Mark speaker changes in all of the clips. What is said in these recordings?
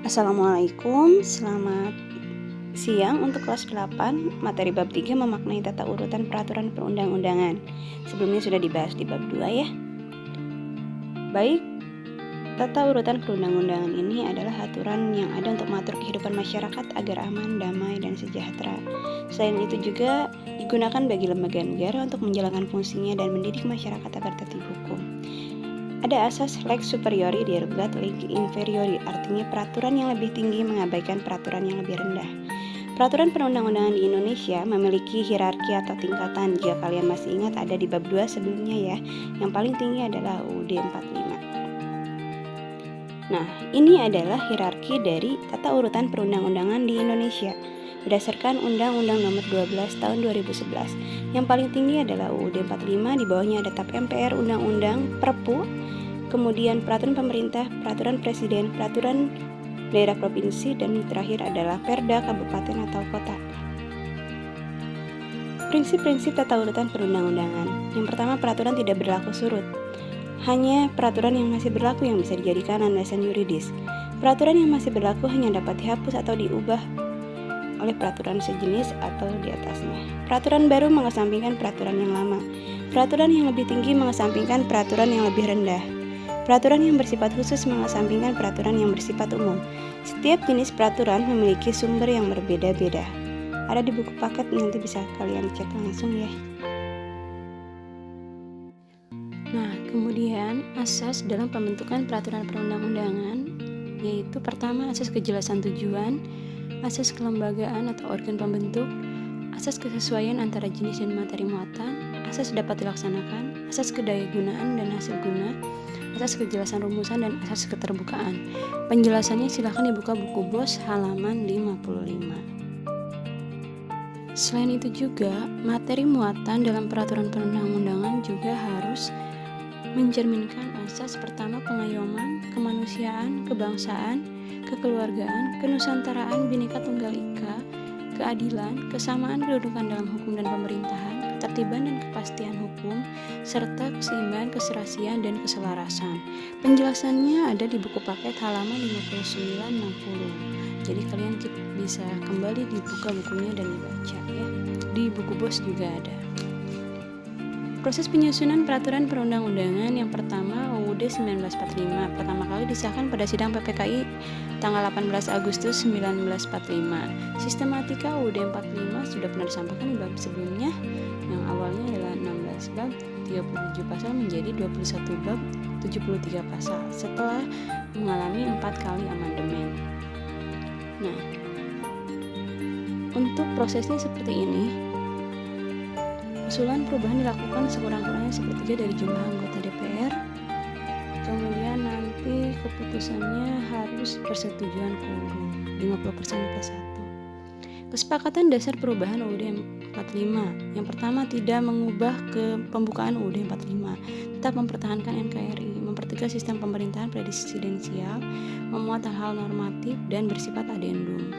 Speaker 1: Assalamualaikum, selamat siang untuk kelas 8, materi bab 3 memaknai tata urutan peraturan perundang-undangan. Sebelumnya sudah dibahas di bab 2 ya. Baik, tata urutan perundang-undangan ini adalah aturan yang ada untuk mengatur kehidupan masyarakat agar aman, damai, dan sejahtera. Selain itu juga digunakan bagi lembaga negara untuk menjalankan fungsinya dan mendidik masyarakat agar tertib hukum. Ada asas lex superiori derogat lex inferiori, artinya peraturan yang lebih tinggi mengabaikan peraturan yang lebih rendah. Peraturan perundang-undangan di Indonesia memiliki hierarki atau tingkatan. Jika kalian masih ingat ada di bab 2 sebelumnya ya. Yang paling tinggi adalah UUD 45. Nah, ini adalah hierarki dari tata urutan perundang-undangan di Indonesia berdasarkan Undang-Undang Nomor 12 Tahun 2011. Yang paling tinggi adalah UUD 45, di bawahnya ada TAP MPR, Undang-Undang, Perpu, kemudian peraturan pemerintah, peraturan presiden, peraturan daerah provinsi, dan terakhir adalah perda kabupaten atau kota. Prinsip-prinsip tata urutan perundang-undangan. Yang pertama, peraturan tidak berlaku surut. Hanya peraturan yang masih berlaku yang bisa dijadikan landasan yuridis. Peraturan yang masih berlaku hanya dapat dihapus atau diubah oleh peraturan sejenis atau di atasnya. Peraturan baru mengesampingkan peraturan yang lama. Peraturan yang lebih tinggi mengesampingkan peraturan yang lebih rendah. Peraturan yang bersifat khusus mengesampingkan peraturan yang bersifat umum. Setiap jenis peraturan memiliki sumber yang berbeda-beda. Ada di buku paket, nanti bisa kalian cek langsung ya. Nah, kemudian asas dalam pembentukan peraturan perundang-undangan, yaitu pertama asas kejelasan tujuan, asas kelembagaan atau organ pembentuk, asas kesesuaian antara jenis dan materi muatan, asas dapat dilaksanakan, asas kedayagunaan dan hasil guna, asas kejelasan rumusan, dan asas keterbukaan. Penjelasannya silahkan dibuka buku BOS halaman 55. Selain itu juga, materi muatan dalam peraturan perundang-undangan juga harus mencerminkan asas pertama pengayoman, kemanusiaan, kebangsaan, kekeluargaan, kenusantaraan, Bhinneka Tunggal Ika, keadilan, kesamaan kedudukan dalam hukum dan pemerintahan, ketertiban dan kepastian hukum, serta keseimbangan, keserasian, dan keselarasan. Penjelasannya ada di buku paket halaman 59-60. Jadi kalian bisa kembali dibuka bukunya dan dibaca ya. Di buku BOS juga ada. Proses penyusunan peraturan perundang-undangan yang pertama UUD 1945 pertama kali disahkan pada sidang PPKI tanggal 18 Agustus 1945. Sistematika UUD 45 sudah pernah disampaikan di bab sebelumnya, yang awalnya adalah 16 bab 37 pasal menjadi 21 bab 73 pasal setelah mengalami 4 kali amandemen. Nah, untuk prosesnya seperti ini. Usulan perubahan dilakukan sekurang-kurangnya sepertiga dari jumlah anggota DPR. Kemudian nanti keputusannya harus persetujuan quorum 50%+1. Kesepakatan dasar perubahan UUD 45. Yang pertama, tidak mengubah ke pembukaan UUD 45, tetap mempertahankan NKRI, mempertegas sistem pemerintahan presidensial, memuat hal-hal normatif dan bersifat adendum.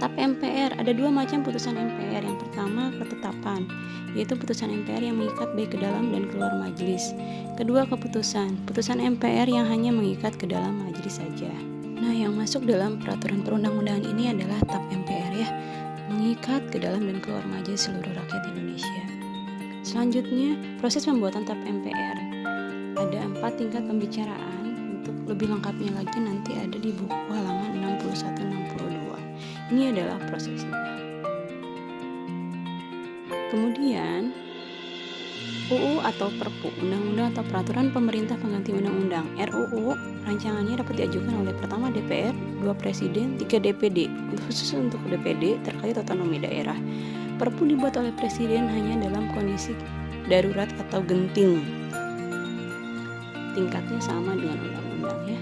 Speaker 1: TAP MPR, ada dua macam putusan MPR. Yang pertama, ketetapan, yaitu putusan MPR yang mengikat baik ke dalam dan keluar majelis. Kedua, putusan MPR yang hanya mengikat ke dalam majelis saja. Nah, yang masuk dalam peraturan perundang-undangan ini adalah TAP MPR ya, mengikat ke dalam dan keluar majelis seluruh rakyat Indonesia. Selanjutnya, proses pembuatan TAP MPR. Ada 4 tingkat pembicaraan. Untuk lebih lengkapnya lagi nanti ada di buku halaman 61-62. Ini adalah prosesnya. Kemudian UU atau Perpu, Undang-Undang atau Peraturan Pemerintah Pengganti Undang-Undang. RUU rancangannya dapat diajukan oleh pertama DPR, 2 Presiden, 3 DPD. Khusus untuk DPD terkait otonomi daerah. Perpu dibuat oleh Presiden hanya dalam kondisi darurat atau genting. Tingkatnya sama dengan undang-undang ya.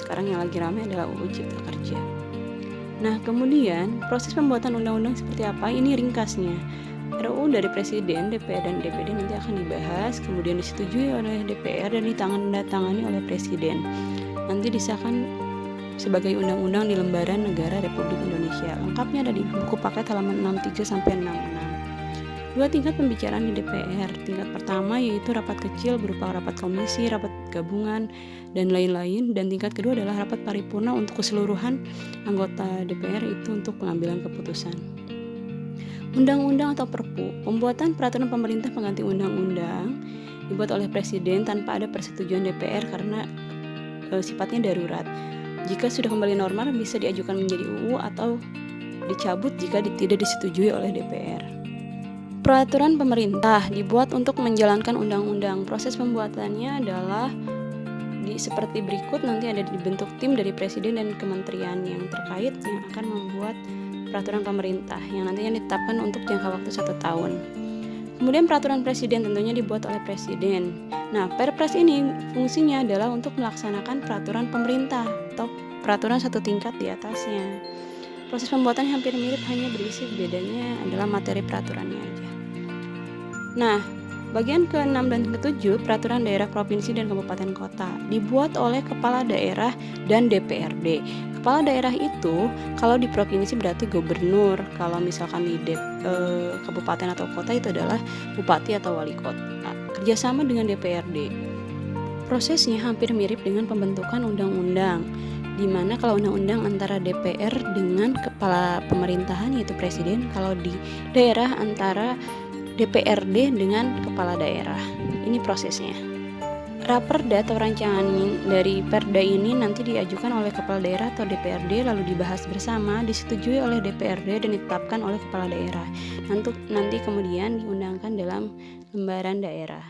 Speaker 1: Sekarang yang lagi ramai adalah UU Cipta Kerja. Nah, kemudian proses pembuatan undang-undang seperti apa? Ini ringkasnya. RUU dari Presiden, DPR, dan DPD nanti akan dibahas, kemudian disetujui oleh DPR dan ditandatangani oleh Presiden. Nanti disahkan sebagai undang-undang di lembaran negara Republik Indonesia. Lengkapnya ada di buku paket halaman 63-66. Dua tingkat pembicaraan di DPR. Tingkat pertama yaitu rapat kecil berupa rapat komisi, rapat gabungan, dan lain-lain. Dan tingkat kedua adalah rapat paripurna untuk keseluruhan anggota DPR itu untuk pengambilan keputusan. Undang-undang atau Perpu. Pembuatan peraturan pemerintah pengganti undang-undang dibuat oleh Presiden tanpa ada persetujuan DPR karena sifatnya darurat. Jika sudah kembali normal bisa diajukan menjadi UU atau dicabut jika tidak disetujui oleh DPR. Peraturan pemerintah dibuat untuk menjalankan undang-undang. Proses pembuatannya adalah seperti berikut. Nanti ada dibentuk tim dari Presiden dan kementerian yang terkait yang akan membuat peraturan pemerintah yang nantinya ditetapkan untuk jangka waktu 1 tahun. Kemudian peraturan Presiden tentunya dibuat oleh Presiden. Nah, Perpres ini fungsinya adalah untuk melaksanakan peraturan pemerintah atau peraturan satu tingkat di atasnya. Proses pembuatannya hampir mirip, hanya berisi bedanya adalah materi peraturannya aja. Nah, bagian ke-6 dan ke-7 peraturan daerah provinsi dan kabupaten kota dibuat oleh kepala daerah dan DPRD. Kepala daerah itu kalau di provinsi berarti gubernur, kalau misalkan di kabupaten atau kota itu adalah bupati atau wali kota. Kerjasama dengan DPRD. Prosesnya hampir mirip dengan pembentukan undang-undang, di mana kalau undang-undang antara DPR dengan kepala pemerintahan yaitu presiden, kalau di daerah antara DPRD dengan kepala daerah. Ini prosesnya. Raperda atau rancangan dari Perda ini nanti diajukan oleh kepala daerah atau DPRD, lalu dibahas bersama, disetujui oleh DPRD dan ditetapkan oleh kepala daerah. Nanti kemudian diundangkan dalam lembaran daerah.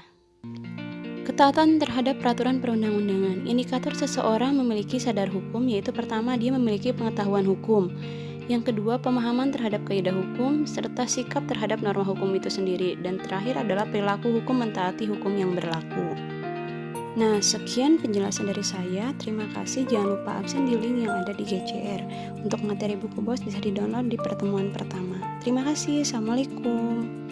Speaker 1: Ketaatan terhadap peraturan perundang-undangan. Indikator seseorang memiliki sadar hukum yaitu pertama, dia memiliki pengetahuan hukum. Yang kedua, pemahaman terhadap kaidah hukum serta sikap terhadap norma hukum itu sendiri. Dan terakhir adalah perilaku hukum mentaati hukum yang berlaku. Nah, sekian penjelasan dari saya. Terima kasih. Jangan lupa absen di link yang ada di GCR. Untuk materi buku BOS bisa di-download di pertemuan pertama. Terima kasih. Assalamualaikum.